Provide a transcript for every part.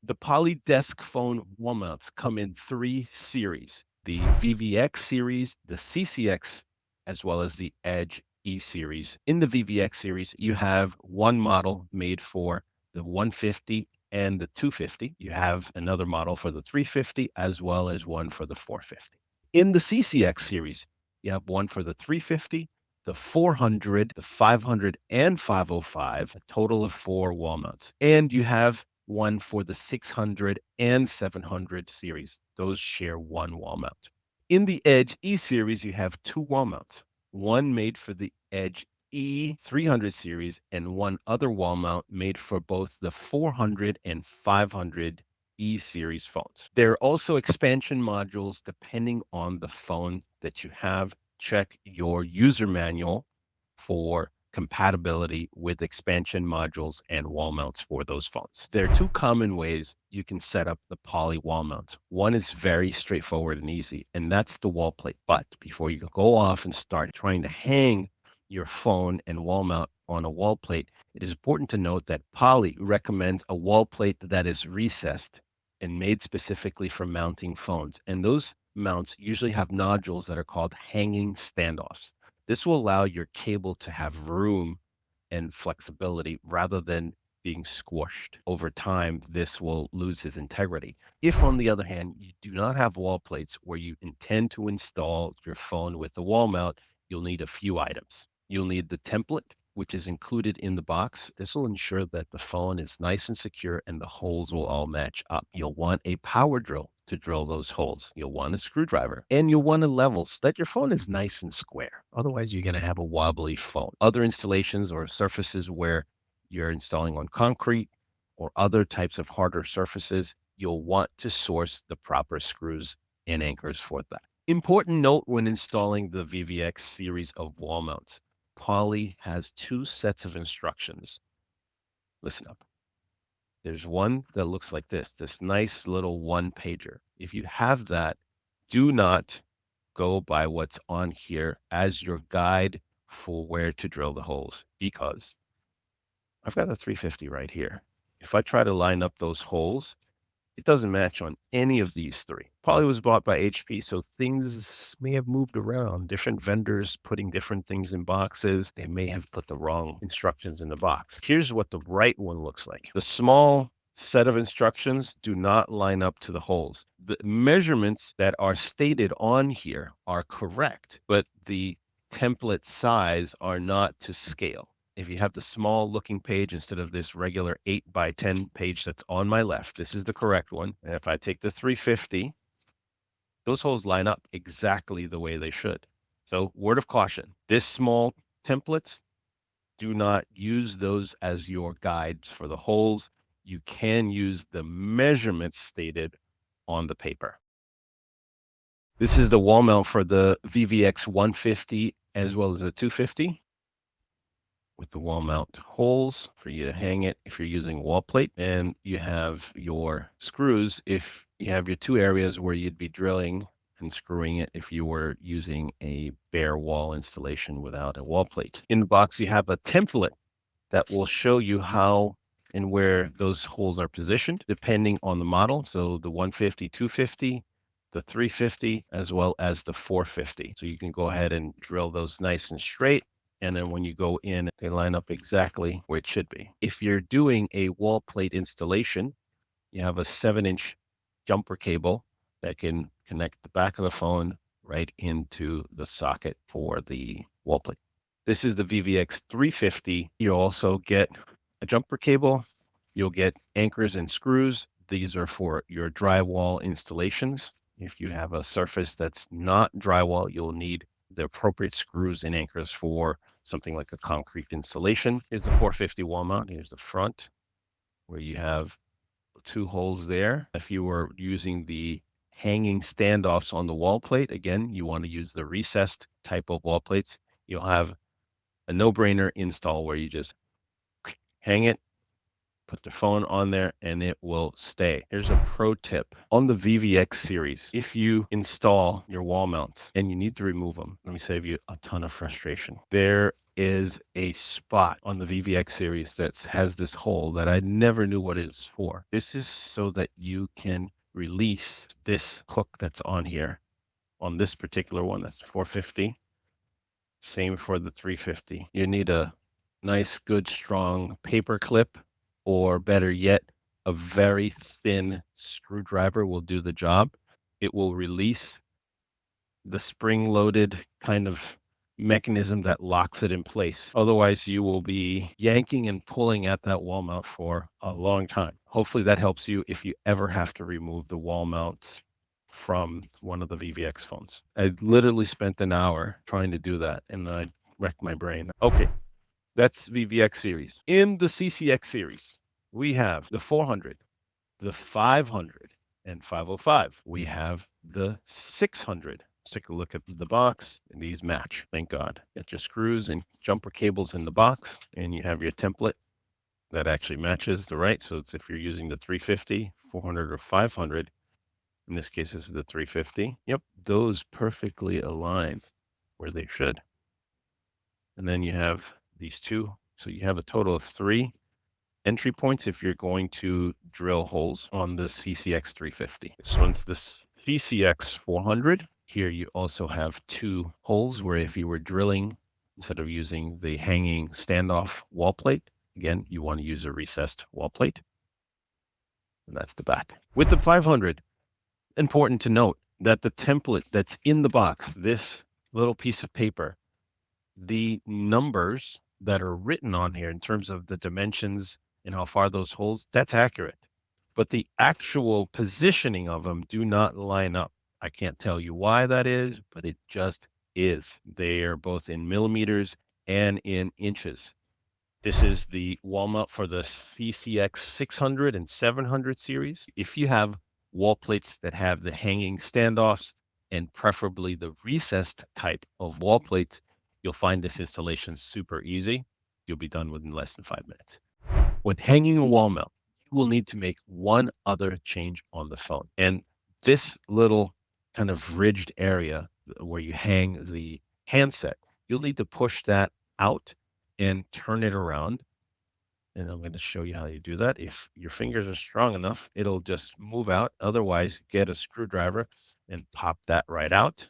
The Poly desk phone wall mounts come in three series: the VVX series, the CCX, as well as the Edge E series. In the VVX series, you have one model made for the 150 and the 250. You have another model for the 350, as well as one for the 450. In the CCX series, you have one for the 350, the 400, the 500, and 505, a total of four wall mounts. And you have one for the 600 and 700 series. Those share one wall mount. In the Edge E series, you have two wall mounts, one made for the Edge E300 series and one other wall mount made for both the 400 and 500 E series phones. There are also expansion modules depending on the phone that you have. Check your user manual for compatibility with expansion modules and wall mounts for those phones. There are two common ways you can set up the Poly wall mounts. One is very straightforward and easy, and that's the wall plate. But before you go off and start trying to hang your phone and wall mount on a wall plate, it is important to note that Poly recommends a wall plate that is recessed and made specifically for mounting phones. And those mounts usually have nodules that are called hanging standoffs. This will allow your cable to have room and flexibility rather than being squished. Over time, this will lose its integrity. If, on the other hand, you do not have wall plates where you intend to install your phone with the wall mount, you'll need a few items. You'll need the template, which is included in the box. This will ensure that the phone is nice and secure and the holes will all match up. You'll want a power drill to drill those holes. You'll want a screwdriver and you'll want a level so that your phone is nice and square. Otherwise, you're going to have a wobbly phone. Other installations or surfaces where you're installing on concrete or other types of harder surfaces, you'll want to source the proper screws and anchors for that. Important note when installing the VVX series of wall mounts: Poly has two sets of instructions. Listen up. There's one that looks like this nice little one pager. If you have that, do not go by what's on here as your guide for where to drill the holes, because I've got a 350 right here. If I try to line up those holes, it doesn't match on any of these three. Probably was bought by HP, so things may have moved around. Different vendors putting different things in boxes. They may have put the wrong instructions in the box. Here's what the right one looks like. The small set of instructions do not line up to the holes. The measurements that are stated on here are correct, but the template size are not to scale. If you have the small looking page instead of this regular 8x10 page that's on my left, this is the correct one. And if I take the 350, those holes line up exactly the way they should. So, word of caution: this small templates, do not use those as your guides for the holes. You can use the measurements stated on the paper. This is the wall mount for the VVX 150 as well as the 250. With the wall mount holes for you to hang it if you're using wall plate, and you have your screws if you have your two areas where you'd be drilling and screwing it if you were using a bare wall installation without a wall plate. In the box, you have a template that will show you how and where those holes are positioned depending on the model. So the 150, 250, the 350, as well as the 450. So you can go ahead and drill those nice and straight. And then when you go in, they line up exactly where it should be. If you're doing a wall plate installation, you have a 7-inch jumper cable that can connect the back of the phone right into the socket for the wall plate. This is the VVX 350. You'll also get a jumper cable. You'll get anchors and screws. These are for your drywall installations. If you have a surface that's not drywall, you'll need the appropriate screws and anchors for something like a concrete installation. Here's the 450 wall mount. Here's the front where you have two holes there. If you were using the hanging standoffs on the wall plate, again, you want to use the recessed type of wall plates. You'll have a no-brainer install where you just hang it put the phone on there, and it will stay. Here's a pro tip. On the VVX series, if you install your wall mounts and you need to remove them, let me save you a ton of frustration. There is a spot on the VVX series that has this hole that I never knew what it's for. This is so that you can release this hook that's on here on this particular one. That's 450. Same for the 350. You need a nice, good, strong paper clip, or better yet, a very thin screwdriver will do the job. It will release the spring-loaded kind of mechanism that locks it in place. Otherwise, you will be yanking and pulling at that wall mount for a long time. Hopefully that helps you if you ever have to remove the wall mounts from one of the VVX phones. I literally spent an hour trying to do that, and I wrecked my brain. Okay, that's VVX series. In the CCX series, we have the 400, the 500, and 505. We have the 600. Let's take a look at the box, and these match. Thank God. Get your screws and jumper cables in the box, and you have your template that actually matches the right. So it's if you're using the 350, 400, or 500. In this case, this is the 350. Yep, those perfectly align where they should. And then you have these two. So you have a total of 3 entry points if you're going to drill holes on the CCX 350. So it's this CCX 400. Here you also have 2 holes where if you were drilling, instead of using the hanging standoff wall plate, again, you want to use a recessed wall plate. And that's the back. With the 500, important to note that the template that's in the box, this little piece of paper, the numbers that are written on here in terms of the dimensions and how far those holes, that's accurate. But the actual positioning of them do not line up. I can't tell you why that is, but it just is. They are both in millimeters and in inches. This is the wall mount for the CCX 600 and 700 series. If you have wall plates that have the hanging standoffs and preferably the recessed type of wall plates, you'll find this installation super easy. You'll be done within less than 5 minutes. When hanging a wall mount, you will need to make one other change on the phone. And this little kind of ridged area where you hang the handset, you'll need to push that out and turn it around. And I'm going to show you how you do that. If your fingers are strong enough, it'll just move out. Otherwise, get a screwdriver and pop that right out.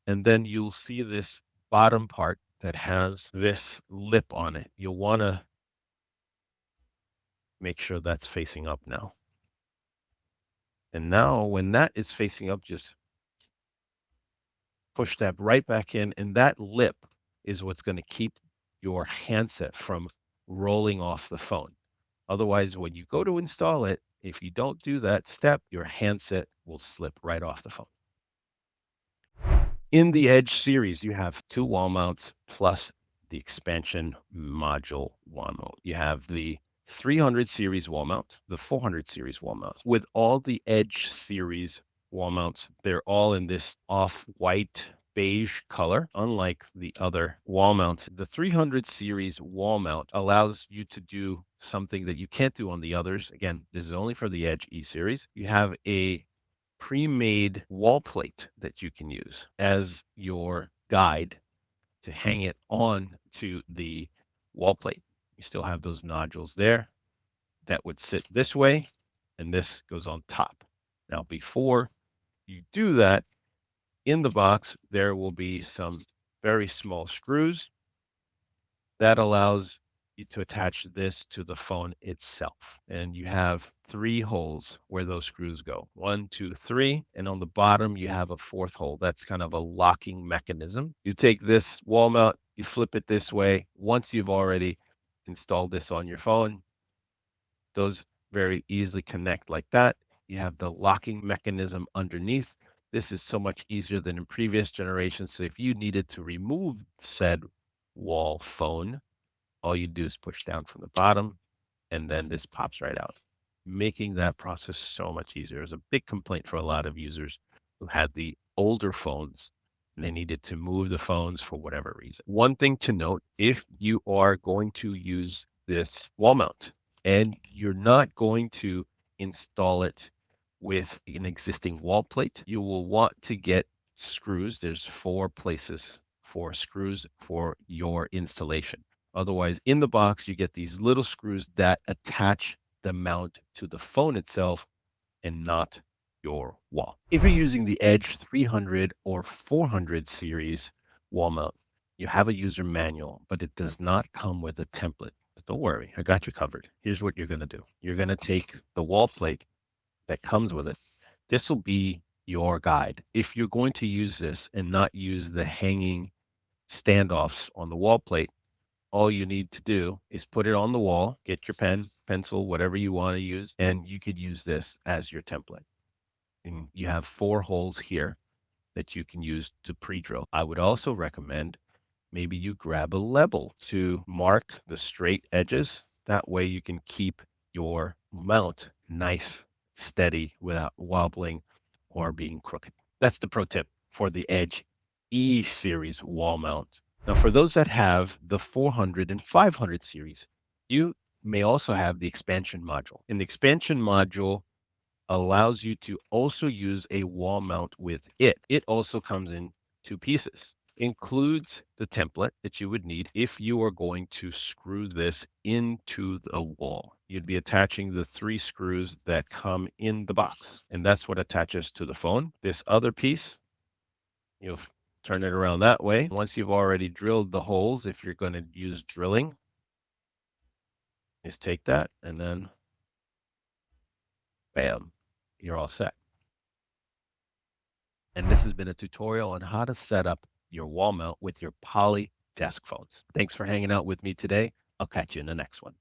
And then you'll see this bottom part that has this lip on it. You'll want to make sure that's facing up now. And now when that is facing up, just push that right back in. And that lip is what's going to keep your handset from rolling off the phone. Otherwise, when you go to install it, if you don't do that step, your handset will slip right off the phone. In the Edge series, you have 2 wall mounts plus the expansion module wall mount. You have the 300 series wall mount, the 400 series wall mount. With all the Edge series wall mounts, they're all in this off-white beige color. Unlike the other wall mounts, the 300 series wall mount allows you to do something that you can't do on the others. Again, this is only for the Edge E series. You have a pre-made wall plate that you can use as your guide to hang it on to the wall plate. You still have those nodules there that would sit this way, and this goes on top. Now, before you do that, in the box, there will be some very small screws that allows you to attach this to the phone itself. And you have 3 holes where those screws go. 1, 2, 3. And on the bottom, you have a 4th hole. That's kind of a locking mechanism. You take this wall mount, you flip it this way. Once you've already installed this on your phone, those very easily connect like that. You have the locking mechanism underneath. This is so much easier than in previous generations. So if you needed to remove said wall phone, all you do is push down from the bottom, and then this pops right out, making that process so much easier. It was a big complaint for a lot of users who had the older phones and they needed to move the phones for whatever reason. One thing to note, if you are going to use this wall mount, And you're not going to install it with an existing wall plate. You will want to get screws. There's 4 places for screws for your installation. Otherwise, in the box, you get these little screws that attach the mount to the phone itself and not your wall. If you're using the Edge 300 or 400 series wall mount, you have a user manual, but it does not come with a template. But don't worry, I got you covered. Here's what you're going to do. You're going to take the wall plate that comes with it. This will be your guide. If you're going to use this and not use the hanging standoffs on the wall plate, all you need to do is put it on the wall, get your pen, pencil, whatever you want to use, and you could use this as your template. And you have 4 holes here that you can use to pre-drill. I would also recommend maybe you grab a level to mark the straight edges. That way you can keep your mount nice, steady without wobbling or being crooked. That's the pro tip for the Edge E series wall mount. Now, for those that have the 400 and 500 series, you may also have the expansion module. And the expansion module allows you to also use a wall mount with it. It also comes in 2 pieces. Includes the template that you would need if you are going to screw this into the wall. You'd be attaching the 3 screws that come in the box, and that's what attaches to the phone. This other piece, you'll turn it around that way. Once you've already drilled the holes, if you're going to use drilling, is take that and then bam, you're all set. And this has been a tutorial on how to set up your wall mount with your Poly desk phones. Thanks for hanging out with me today. I'll catch you in the next one.